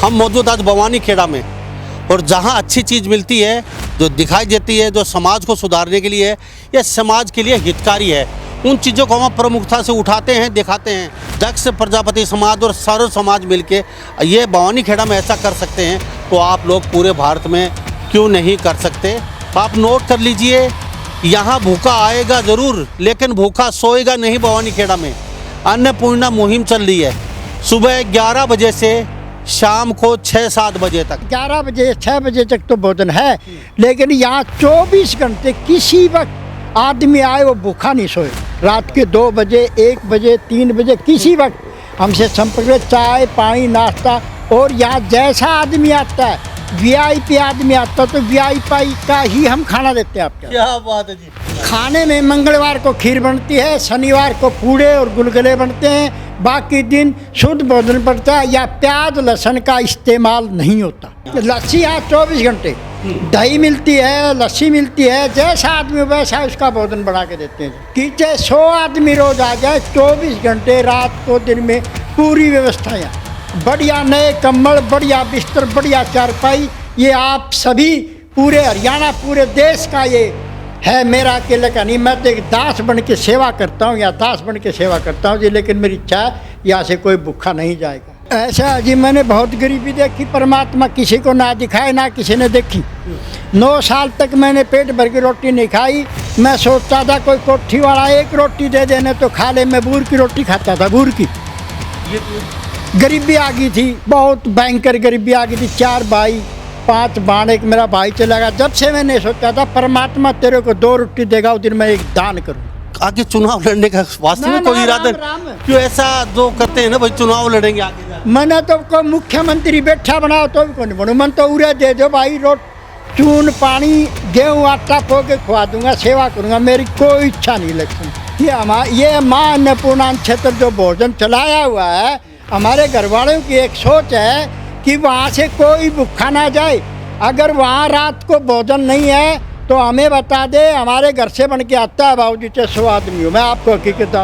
हम मौजूद आज भवानी खेड़ा में, और जहां अच्छी चीज़ मिलती है, जो दिखाई देती है, जो समाज को सुधारने के लिए है, यह समाज के लिए हितकारी है, उन चीज़ों को हम प्रमुखता से उठाते हैं, दिखाते हैं। दक्ष प्रजापति समाज और सर्व समाज मिलके ये भवानी खेड़ा में ऐसा कर सकते हैं, तो आप लोग पूरे भारत में क्यों नहीं कर सकते। आप नोट कर लीजिए, यहाँ भूखा आएगा ज़रूर, लेकिन भूखा सोएगा नहीं। भवानी खेड़ा में अन्नपूर्णा मुहिम चल रही है, सुबह 11 बजे से शाम को 6-7 बजे तक। 11 बजे 6 बजे तक तो भोजन है, लेकिन यहाँ 24 घंटे किसी वक्त आदमी आए वो भूखा नहीं सोए। रात के 2 बजे 1 बजे 3 बजे किसी वक्त हमसे संपर्क में चाय पानी नाश्ता। और यहाँ जैसा आदमी आता है, वीआईपी आदमी आता है, तो वीआईपी का ही हम खाना देते हैं। आपके क्या बात है जी। खाने में मंगलवार को खीर बनती है, शनिवार को पूड़े और गुलगुले बनते हैं, बाकी दिन शुद्ध भोजन पड़ता है। या प्याज लहसुन का इस्तेमाल नहीं होता। लस्सी यहाँ 24 घंटे, दही मिलती है, लस्सी मिलती है, जैसा आदमी वैसा उसका भोजन बना के देते हैं। कीचे 100 आदमी रोज आ जाए, 24 घंटे रात को दिन में पूरी व्यवस्था यहाँ। बढ़िया नए कम्बल, बढ़िया बिस्तर, बढ़िया चारपाई, ये आप सभी पूरे हरियाणा पूरे देश का ये है, मेरा अकेले का नहीं। मैं तो एक दास बन के सेवा करता हूँ, या दास बन के सेवा करता हूँ जी, लेकिन मेरी इच्छा है यहाँ से कोई भूखा नहीं जाएगा। ऐसा जी मैंने बहुत गरीबी देखी, परमात्मा किसी को ना दिखाए ना किसी ने देखी। 9 साल तक मैंने पेट भर की रोटी नहीं खाई। मैं सोचता था कोई कोठी वाला एक रोटी दे देने तो खा ले, मैं बूर की रोटी खाता था, बूर की। गरीबी आ गई थी, बहुत भयंकर गरीबी आ गई थी। 4 भाई 5 बाण, एक मेरा भाई चला गया। जब से मैंने सोचा था परमात्मा तेरे को 2 रोटी देगा, उस दिन मैं एक दान करूँ। आगे चुनाव लड़ने का वास्तव में कोई इरादा क्यों ऐसा जो करते हैं ना भाई, चुनाव लड़ेंगे आगे? मैंने तो कोई मुख्यमंत्री बैठा बनाओ तो भी नहीं बनू। मन तो उरे दे दो भाई, चून पानी गेहूँ आटा पो के खुआ दूंगा, सेवा करूँगा, मेरी कोई इच्छा नहीं लगती। ये माँ अन्नपूर्णा क्षेत्र जो भोजन चलाया हुआ है, हमारे घर वालों की एक सोच है कि वहाँ से कोई भूखा ना जाए। अगर वहाँ रात को भोजन नहीं है तो हमें बता दे, हमारे घर से बन के आता है बाबूजी 100 आदमी हो। मैं आपको हकीकत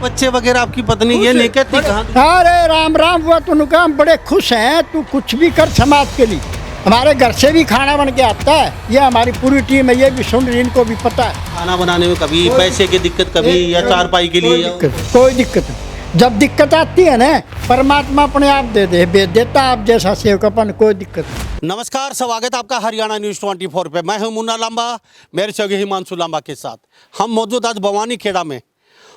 बच्चे वगैरह आपकी पत्नी ये नहीं कहती कहाँ? अरे राम राम हुआ तो उनका हम बड़े खुश हैं। तू कुछ भी कर समाज के लिए, हमारे घर से भी खाना बन के आता है। ये हमारी पूरी टीम है, ये भी सुन रही, इनको भी पता है। खाना बनाने में कभी पैसे की दिक्कत, कभी या चारपाई के लिए कोई दिक्कत नहीं। जब दिक्कत आती है ना, परमात्मा अपने आप दे देता, आप जैसा सेवकपन, कोई दिक्कत नहीं। नमस्कार, स्वागत है आपका हरियाणा न्यूज़ 24 पे। मैं हूं मुन्ना लांबा, मेरे सहयोगी हिमांशु लांबा के साथ। हम मौजूद आज भवानी खेड़ा में,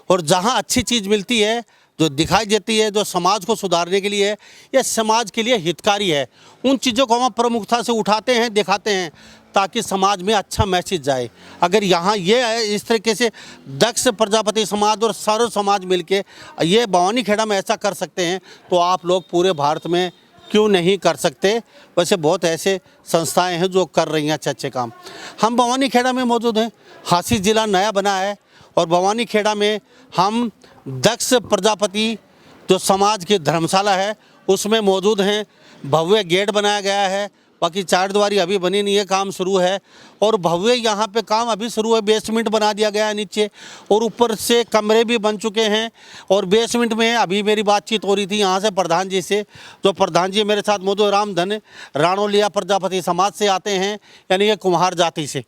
और जहां अच्छी चीज़ मिलती है, जो दिखाई देती है, जो समाज को सुधारने के लिए है, यह समाज के लिए हितकारी है, उन चीज़ों को हम प्रमुखता से उठाते हैं, दिखाते हैं, ताकि समाज में अच्छा मैसेज जाए। अगर यहाँ ये है इस तरीके से दक्ष प्रजापति समाज और सर्व समाज मिलके ये भवानी खेड़ा में ऐसा कर सकते हैं, तो आप लोग पूरे भारत में क्यों नहीं कर सकते। वैसे बहुत ऐसे संस्थाएं हैं जो कर रही हैं अच्छे अच्छे काम। हम भवानी खेड़ा में मौजूद हैं, हासी ज़िला नया बना है, और भवानी खेड़ा में हम दक्ष प्रजापति जो समाज की धर्मशाला है उसमें मौजूद हैं। भव्य गेट बनाया गया है, बाकी 4 द्वारी अभी बनी नहीं है, काम शुरू है। और भव्य यहाँ पे काम अभी शुरू है, बेसमेंट बना दिया गया है नीचे, और ऊपर से कमरे भी बन चुके हैं। और बेसमेंट में अभी मेरी बातचीत हो रही थी यहाँ से प्रधान जी से, जो प्रधान जी मेरे साथ मौजूद रामधन राणोलिया प्रजापति समाज से आते हैं, यानी कि कुम्हार जाति से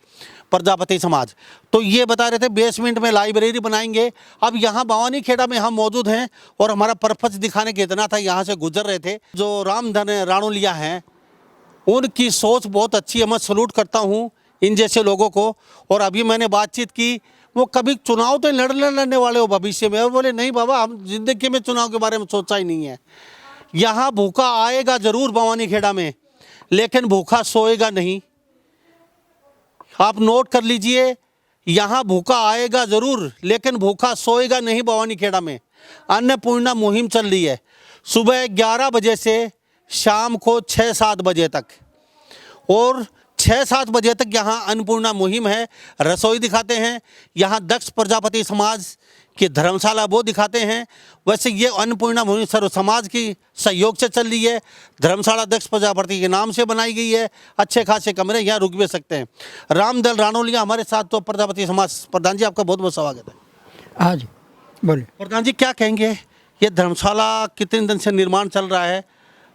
प्रजापति समाज। तो ये बता रहे थे बेसमेंट में लाइब्रेरी बनाएंगे। अब यहाँ भवानी खेड़ा में हम मौजूद हैं, और हमारा पर्पस दिखाने के इतना था, यहाँ से गुजर रहे थे। जो रामधन राणोलिया हैं, उनकी सोच बहुत अच्छी है, मैं सलूट करता हूँ इन जैसे लोगों को। और अभी मैंने बातचीत की, वो कभी चुनाव तो लड़ने वाले हो भविष्य में, और बोले नहीं बाबा, हम जिंदगी में चुनाव के बारे में सोचा ही नहीं है। यहाँ भूखा आएगा ज़रूर भवानी खेड़ा में, लेकिन भूखा सोएगा नहीं। आप नोट कर लीजिए, यहाँ भूखा आएगा ज़रूर, लेकिन भूखा सोएगा नहीं। भवानी खेड़ा में अन्नपूर्णा मुहिम चल रही है, सुबह 11 बजे से शाम को 6-7 बजे तक, और 6-7 बजे तक यहाँ अन्नपूर्णा मुहिम है। रसोई दिखाते हैं, यहाँ दक्ष प्रजापति समाज की धर्मशाला वो दिखाते हैं। वैसे ये अन्नपूर्णा मुहिम सर्व समाज की सहयोग से चल रही है। धर्मशाला दक्ष प्रजापति के नाम से बनाई गई है, अच्छे खासे कमरे, यहाँ रुक भी सकते हैं। रामदल राणोलिया हमारे साथ, तो प्रजापति समाज। प्रधान जी आपका बहुत बहुत स्वागत है। हाँ जी बोलिए। प्रधान जी क्या कहेंगे, ये धर्मशाला कितने दिन से निर्माण चल रहा है,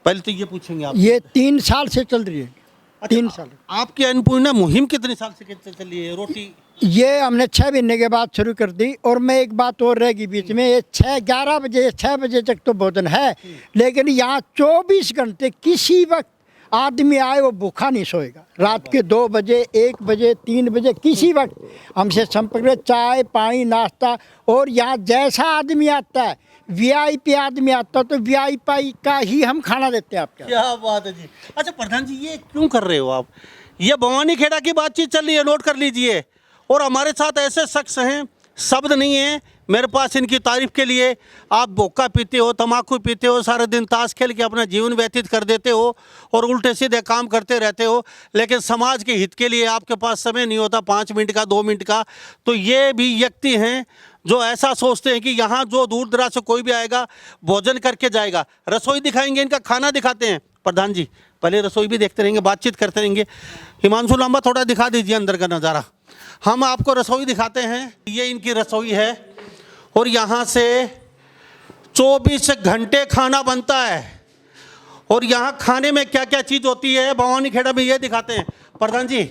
पहले तो ये पूछेंगे आप, ये 3 साल से चल रही है। 3 साल। आपकी अन्नपूर्णा मुहिम कितने साल से चली है? रोटी ये हमने 6 महीने के बाद शुरू कर दी। और मैं एक बात और रहेगी बीच में, ये 11 बजे 6 बजे तक तो भोजन है, लेकिन यहाँ 24 घंटे किसी वक्त आदमी आए वो भूखा नहीं सोएगा। रात के 2 बजे 1 बजे 3 बजे किसी वक्त हमसे संपर्क में, चाय पानी नाश्ता। और यहाँ जैसा आदमी आता है, वीआईपी आदमी आता है तो वीआईपी का ही हम खाना देते हैं आपके। क्या बात है जी। अच्छा प्रधान जी, ये क्यों कर रहे हो आप? ये भवानी खेड़ा की बातचीत चल रही है, नोट कर लीजिए। और हमारे साथ ऐसे शख्स हैं, शब्द नहीं है मेरे पास इनकी तारीफ के लिए। आप बोका पीते हो, तम्बाकू पीते हो, सारा दिन ताश खेल के अपना जीवन व्यतीत कर देते हो और उल्टे सीधे काम करते रहते हो, लेकिन समाज के हित के लिए आपके पास समय नहीं होता 5 मिनट का 2 मिनट का। तो ये भी व्यक्ति हैं जो ऐसा सोचते हैं कि यहाँ जो दूर दराज से कोई भी आएगा भोजन करके जाएगा। रसोई दिखाएंगे, इनका खाना दिखाते हैं। प्रधान जी पहले रसोई भी देखते रहेंगे, बातचीत करते रहेंगे। हिमांशु लांबा थोड़ा दिखा दीजिए अंदर का नज़ारा। हम आपको रसोई दिखाते हैं। ये इनकी रसोई है और यहाँ से 24 घंटे खाना बनता है। और यहाँ खाने में क्या क्या चीज़ होती है भवानी खेड़ा में ये दिखाते हैं। प्रधान जी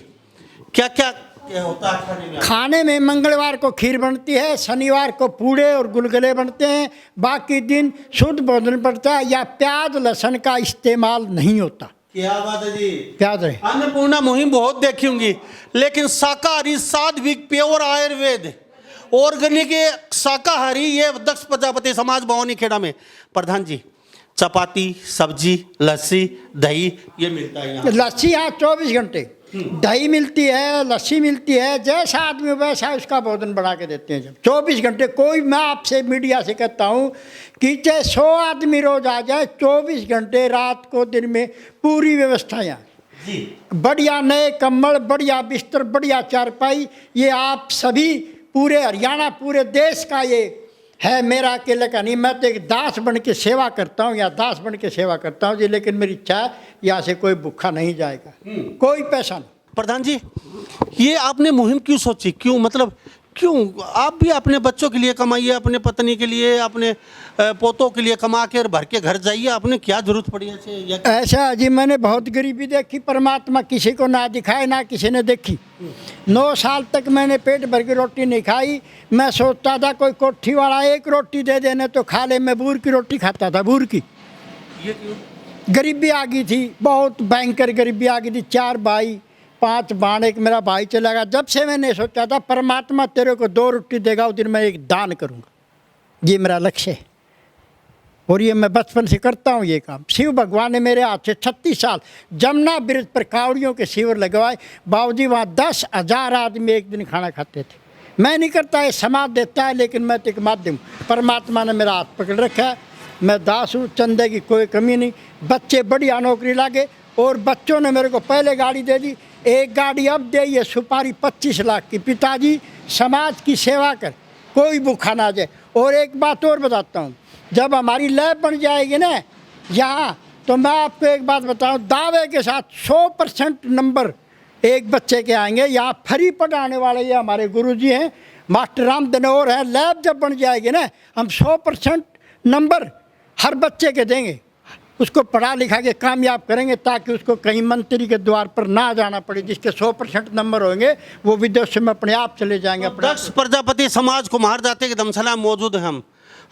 क्या क्या होता है खाने में? खाने में मंगलवार को खीर बनती है, शनिवार को पूड़े और गुलगुले बनते हैं, बाकी दिन शुद्ध भोजन पड़ता है या प्याज लहसुन का इस्तेमाल नहीं होता। क्या बात है जी। प्याज है। अन्नपूर्णा मुहिम बहुत देखी होंगी, लेकिन शाकाहारी सात्विक प्योर आयुर्वेद ऑर्गेनिक शाकाहारी ये दक्ष प्रजापति समाज भवानी खेड़ा में। प्रधान जी चपाती सब्जी लस्सी दही ये मिलता है यहाँ? लस्सी यहाँ 24 घंटे, दही मिलती है, लस्सी मिलती है, जैसा आदमी वैसा उसका भोजन बना के देते हैं। जब 24 घंटे कोई, मैं आपसे मीडिया से कहता हूँ कि चाहे 100 आदमी रोज आ जाए, 24 घंटे रात को दिन में पूरी व्यवस्था यहाँ जी। बढ़िया नए कंबल, बढ़िया बिस्तर, बढ़िया चारपाई, ये आप सभी पूरे हरियाणा पूरे देश का ये है, मेरा अकेले का नहीं। मैं तो एक दास बन के सेवा करता हूँ या दास बन के सेवा करता हूँ जी, लेकिन मेरी इच्छा है यहाँ से कोई भूखा नहीं जाएगा, कोई पैसा नहीं। प्रधान जी ये आपने मुहिम क्यों सोची? क्यों मतलब क्यों? आप भी अपने बच्चों के लिए कमाइए, अपने पत्नी के लिए, अपने पोतों के लिए कमा के भर के घर जाइए। आपने क्या जरूरत पड़ी ऐसे? ऐसा जी मैंने बहुत गरीबी देखी, परमात्मा किसी को ना दिखाए ना किसी ने देखी। 9 साल तक मैंने पेट भर के रोटी नहीं खाई। मैं सोचता था कोई कोठी वाला 1 रोटी दे देने तो खा ले, मैं बूर की रोटी खाता था, बूर की। ये क्यों? गरीबी आ गई थी, बहुत भयंकर गरीबी आ गई थी। 4 भाई 5 बाण, एक मेरा भाई चला गया। जब से मैंने सोचा था परमात्मा तेरे को 2 रोटी देगा, उस दिन मैं एक दान करूँगा, ये मेरा लक्ष्य है। और ये मैं बचपन से करता हूँ ये काम। शिव भगवान ने मेरे हाथ से 36 साल जमुना ब्रिज पर कावड़ियों के शिविर लगवाए, बावजूद वहाँ 10,000 आदमी एक दिन खाना खाते थे। मैं नहीं करता, ये समाज देता है, लेकिन मैं तो एक माध्यम। परमात्मा ने मेरा हाथ पकड़ रखा है, मैं दास हूँ, चंदे की कोई कमी नहीं। बच्चे बढ़िया नौकरी लागे और बच्चों ने मेरे को पहले गाड़ी दे दी, एक गाड़ी अब दे, ये सुपारी 25 लाख की। पिताजी समाज की सेवा कर, कोई भूखा ना जाए। और एक बात और बताता हूँ, जब हमारी लैब बन जाएगी ना यहाँ, तो मैं आपको एक बात बताऊँ, दावे के साथ 100% नंबर एक बच्चे के आएंगे। यहाँ फ्री पढ़ाने वाले ये हमारे गुरुजी हैं, मास्टर राम दनोर हैं। लैब जब बन जाएगी ना, हम 100% नंबर हर बच्चे के देंगे, उसको पढ़ा लिखा के कामयाब करेंगे, ताकि उसको कहीं मंत्री के द्वार पर ना जाना पड़े। जिसके 100% नंबर होंगे वो विदेश में अपने आप चले जाएंगे। दक्ष प्रजापति समाज कुम्हार जाति के धर्मशाला मौजूद है। हम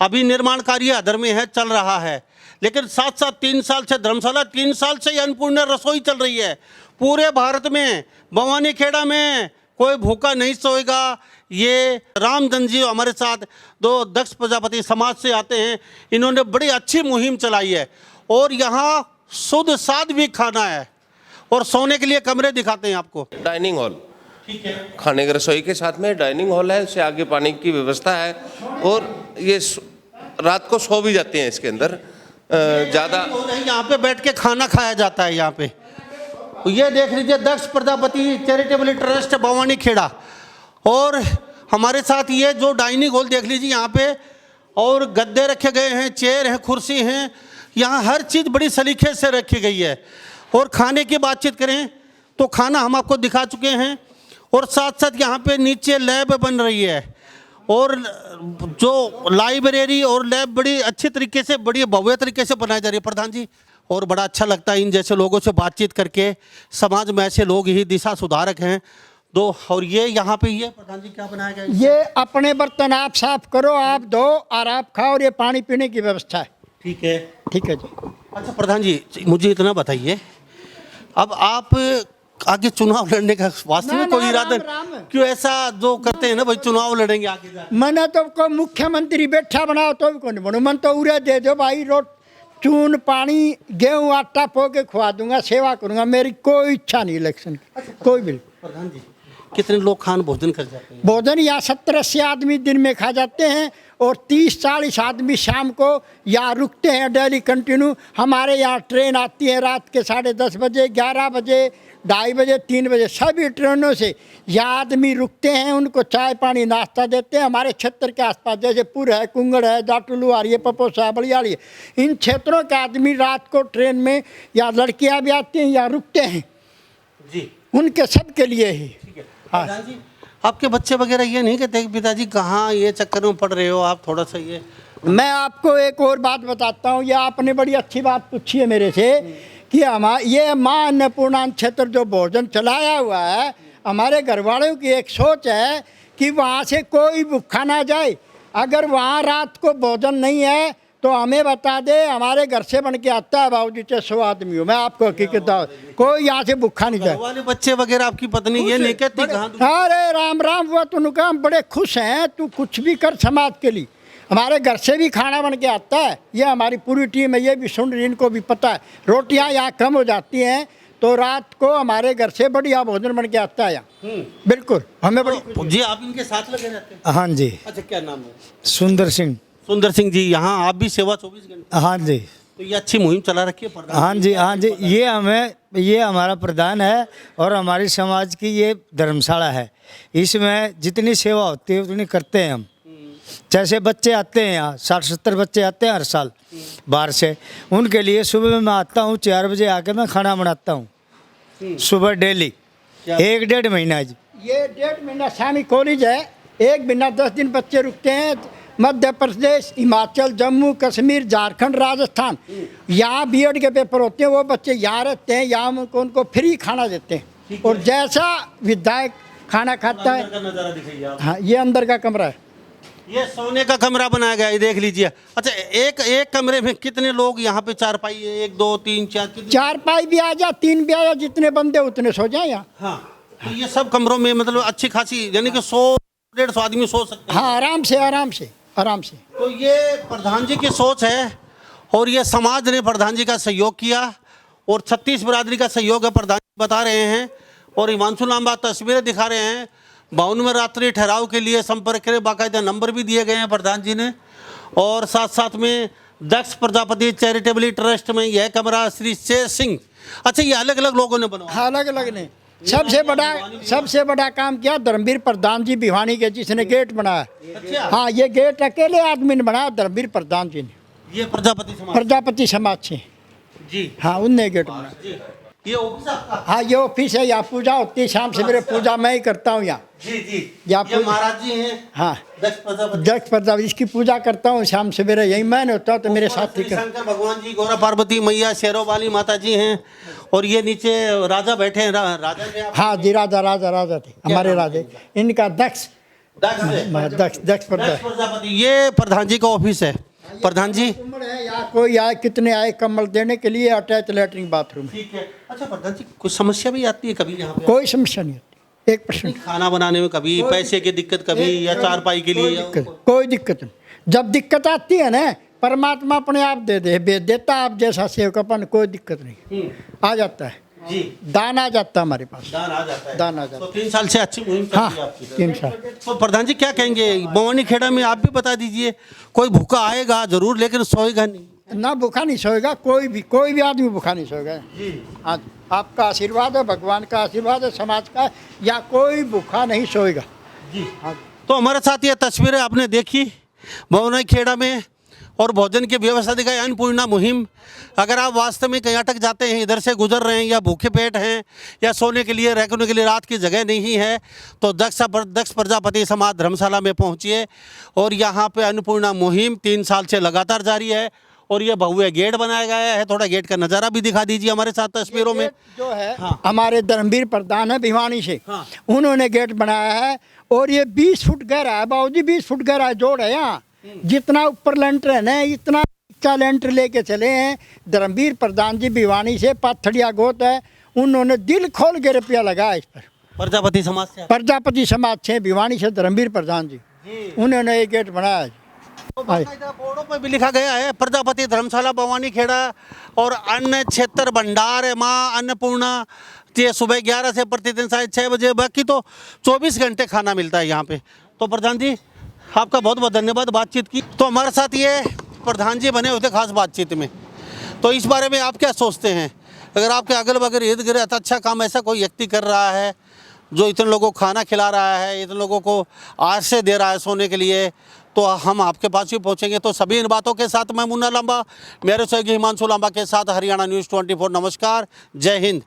अभी निर्माण कार्य अधर में है, चल रहा है, लेकिन साथ साथ 3 साल से धर्मशाला, 3 साल से अन्नपूर्णा रसोई चल रही है। पूरे भारत में भवानी खेड़ा में कोई भूखा नहीं सोएगा। ये रामधन जी हमारे साथ 2 दक्ष प्रजापति समाज से आते हैं, इन्होंने बड़ी अच्छी मुहिम चलाई है। और यहाँ शुद्ध सात्विक खाना है और सोने के लिए कमरे दिखाते हैं आपको। डाइनिंग हॉल, ठीक है, खाने की रसोई के साथ में डाइनिंग हॉल है, उससे आगे पानी की व्यवस्था है। और ये रात को सो भी जाते हैं इसके अंदर ज़्यादा। यहाँ पे बैठ के खाना खाया जाता है। यहाँ पे ये देख लीजिए, दक्ष प्रजापति चैरिटेबल ट्रस्ट भवानी खेड़ा। और हमारे साथ ये जो डाइनिंग हॉल देख लीजिए, यहाँ पे और गद्दे रखे गए हैं, चेयर है, कुर्सी हैं, यहाँ हर चीज़ बड़ी सलीके से रखी गई है। और खाने की बातचीत करें तो खाना हम आपको दिखा चुके हैं। और साथ साथ यहाँ पे नीचे लैब बन रही है, और जो लाइब्रेरी और लैब बड़ी अच्छी तरीके से, बड़ी भव्य तरीके से बनाई जा रही है। प्रधान जी, और बड़ा अच्छा लगता है इन जैसे लोगों से बातचीत करके। समाज में ऐसे लोग ही दिशा सुधारक हैं। दो और ये यहाँ पे ये प्रधान जी क्या बनाया गया है? ये अपने बर्तन आप साफ करो, आप धो और आप खाओ, और ये पानी पीने की व्यवस्था है। ठीक है। ठीक है जी। अच्छा प्रधान जी, मुझे इतना बताइए, अब आप आगे चुनाव लड़ने का वास्तव में ना, कोई इरादा राम। क्यों ऐसा जो करते हैं ना भाई चुनाव लड़ेंगे आगे जाके? मैंने तो को मुख्यमंत्री बैठा बनाओ तो भी कौन बनू, मन तो उरे दे दो भाई, रोट चून पानी गेहूँ आटा पो के खुआ दूंगा, सेवा करूंगा, मेरी कोई इच्छा नहीं इलेक्शन की, कोई भी। प्रधान जी कितने लोग खान भोजन कर जाते हैं? भोजन यहाँ 70-80 आदमी दिन में खा जाते हैं और 30-40 आदमी शाम को यहाँ रुकते हैं डेली कंटिन्यू। हमारे यहाँ ट्रेन आती है रात के 10:30 बजे, 11 बजे, 2:30 बजे, 3 बजे, सभी ट्रेनों से यहाँ आदमी रुकते हैं, उनको चाय पानी नाश्ता देते हैं। हमारे क्षेत्र के आसपास जैसे पुर है, कुंगड़ है, जाटुलू आ रही है, पपोसा, बलियाड़ी है, इन क्षेत्रों के आदमी रात को ट्रेन में या लड़कियाँ भी आती हैं, यहाँ रुकते हैं जी, उनके सब के लिए ही। हाँ प्रधान जी आपके बच्चे वगैरह ये नहीं कहते कि पिताजी कहाँ ये चक्कर में पड़ रहे हो आप, थोड़ा सा ये? मैं आपको एक और बात बताता हूँ, ये आपने बड़ी अच्छी बात पूछी है मेरे से कि ये माँ अन्नपूर्णा क्षेत्र जो भोजन चलाया हुआ है, हमारे घर वालों की एक सोच है कि वहाँ से कोई भूखा ना जाए। अगर वहाँ रात को भोजन नहीं है तो हमें बता दे, हमारे घर से बन के आता है बाबूजी, चाहे 100 आदमी हो, मैं आपको हकीकत, कोई यहाँ से भूखा नहीं जाए। वाले बच्चे वगैरह आपकी पत्नी ये नहीं कहती कहाँ? अरे राम राम, हुआ तो उनका हम बड़े खुश हैं, तू कुछ भी कर समाज के लिए, हमारे घर से भी खाना बन के आता है। ये हमारी पूरी टीम है, ये भी सुन रही, इनको भी पता है। रोटियां यहाँ कम हो जाती हैं तो रात को हमारे घर से बढ़िया भोजन बन के आता है यहाँ। बिल्कुल, हमें बड़ी जी। आप इनके साथ लगे रहते हैं? हाँ जी। अच्छा क्या नाम है? सुंदर सिंह। सुंदर सिंह जी, यहाँ आप भी सेवा 24 घंटे? हाँ जी। तो ये अच्छी मुहिम चला रखी है प्रधान? हाँ जी, हाँ जी, ये हमारा प्रधान है और हमारी समाज की ये धर्मशाला है। इसमें जितनी सेवा होती है उतनी करते हैं हम। जैसे बच्चे आते हैं यहाँ 60-70 बच्चे आते हैं हर साल बाहर से, उनके लिए सुबह मैं आता हूँ 4 बजे आके मैं खाना बनाता हूँ सुबह डेली, 1-1.5 महीना जी। ये 1.5 महीना शामी कॉलेज है, 1 महीना 10 दिन बच्चे रुकते हैं। मध्य प्रदेश, हिमाचल, जम्मू कश्मीर, झारखंड, राजस्थान, यहाँ बीएड के पेपर होते हैं, वो बच्चे यहाँ रहते हैं, यहाँ उनको फ्री खाना देते हैं। और जैसा विधायक खाना खाता है। नजारा दिखाइए आप। हाँ, ये अंदर का कमरा है, ये सोने का कमरा बनाया गया है, देख लीजिए। अच्छा एक कमरे में कितने लोग यहाँ पे? चारपाई है, 1 2 3 4? 4 पाई भी आ जा, 3 भी आ जा, जितने बंदे उतने सो जाए यहाँ। हाँ, तो ये सब कमरों में मतलब अच्छी खासी, यानी कि 100-150 आदमी सो सकते हैं? हाँ, आराम से आराम से आराम से। तो ये प्रधान जी की सोच है और ये समाज ने प्रधान जी का सहयोग किया और 36 बिरादरी का सहयोग है, प्रधान जी बता रहे हैं। और हिमांशु लांबा तस्वीरें दिखा रहे हैं। 52वें रात्रि ठहराव के लिए संपर्क करें, बाकायदा नंबर भी दिए गए हैं प्रधान जी ने। और साथ साथ में दक्ष प्रजापति चैरिटेबल ट्रस्ट में यह कमरा श्री शेर सिंह। अच्छा, ये अलग अलग लोगों ने बनवाया? हाँ, अलग अलग ने। सबसे बड़ा काम किया धर्मवीर प्रधान जी भिवानी के, जिसने गेट बनाया। अच्छा। हाँ, ये गेट अकेले आदमी ने बनाया, धर्मवीर प्रधान जी ने, ये प्रजापति समाज से। जी। हाँ, उनने गेट बनाया। ये ऑफिस आपका? हाँ, ये ऑफिस है, यहाँ पूजा होती है, शाम से मेरे पूजा मैं ही करता हूँ यहाँ। जी जी। यहाँ ये महाराज जी हैं? हाँ, दक्ष प्रजापति। दक्ष प्रजापति, इसकी पूजा करता हूँ शाम से, मेरे यही मैं होता हूँ तो मेरे साथी कर। शंकर भगवान जी, गौरा पार्वती मैया, शेरों वाली माता जी हैं। और ये नीचे राजा बैठे हैं, राजा जी? हाँ जी, राजा थे हमारे राजा, इनका दक्ष प्रजापति। ये प्रधान जी का ऑफिस है। प्रधान जी है, यहाँ कोई आए, कितने आए, कम्बल देने के लिए, अटैच लेटरिन बाथरूम। ठीक है। अच्छा प्रधान जी, कुछ समस्या भी आती है कभी यहाँ पे? कोई समस्या नहीं आती, 1%। खाना बनाने में कभी पैसे की दिक्कत, कभी या चारपाई के लिए? कोई दिक्कत नहीं। जब दिक्कत आती है ना, परमात्मा अपने आप भेज देता, आप जैसा सेवकपन, कोई दिक्कत नहीं, आ जाता है जी। दान आ जाता है हमारे पास, दान आ जाता है। दान आ जाता तो 3 साल से अच्छी मुहिम चल रही है हाँ, आपकी? 3 साल। तो प्रधान जी क्या कहेंगे, बवानी खेड़ा में आप भी बता दीजिए, कोई भूखा आएगा जरूर लेकिन सोएगा नहीं? ना, भूखा नहीं सोएगा, कोई भी आदमी भूखा नहीं सोएगा जी। हाँ, आपका आशीर्वाद है, भगवान का आशीर्वाद है, समाज का, या कोई भूखा नहीं सोएगा जी। हाँ। तो हमारे साथ ये तस्वीरें आपने देखी बवानी खेड़ा में और भोजन की व्यवस्था दिखाई, अन्नपूर्णा मुहिम। अगर आप वास्तव में कहीं अटक जाते हैं, इधर से गुजर रहे हैं, या भूखे पेट हैं, या सोने के लिए, रहने के लिए रात की जगह नहीं है, तो दक्ष प्रजापति समाज धर्मशाला में पहुंचिए। और यहाँ पे अन्नपूर्णा मुहिम 3 साल से लगातार जारी है और ये भव्य गेट बनाया गया है, थोड़ा गेट का नज़ारा भी दिखा दीजिए हमारे साथ तस्वीरों में। जो है हाँ। हमारे धर्मवीर प्रधान है भिवानी से, हाँ। उन्होंने गेट बनाया है और ये 20 फुट गहरा है बाबूजी, 20 फुट गहरा जोड़ है यहाँ। जितना ऊपर लेंटर है ना, इतना ऊंचा लेंटर लेके चले हैं धर्मवीर प्रधान जी भिवानी से, पाथड़िया गोत है, उन्होंने दिल खोल के रुपया लगाया इस पर। प्रजापति समाज से प्रजापति समाज से भिवानी से धर्मवीर प्रधान जी, उन्होंने ये गेट बनाया। तो बाकायदा बोर्डों पर भी लिखा गया है प्रजापति धर्मशाला भवानी खेड़ा और अन्न क्षेत्र भंडार है माँ अन्नपूर्णा। ये सुबह 11 से प्रतिदिन 6:30 बजे, बाकी तो 24 घंटे खाना मिलता है यहाँ पे। तो प्रधान जी आपका बहुत बहुत धन्यवाद बातचीत की। तो हमारे साथ ये प्रधान जी बने हुए थे खास बातचीत में, तो इस बारे में आप क्या सोचते हैं? अगर आपके अगल बगल इर्द गिर्द अच्छा काम ऐसा कोई व्यक्ति कर रहा है जो इतने लोगों को खाना खिला रहा है, इतने लोगों को आश्रय दे रहा है सोने के लिए, तो हम आपके पास भी पहुंचेंगे। तो सभी इन बातों के साथ मैं मुन्ना लांबा, मेरे सहयोगी हिमांशु लांबा के साथ हरियाणा न्यूज़ 24। नमस्कार, जय हिंद।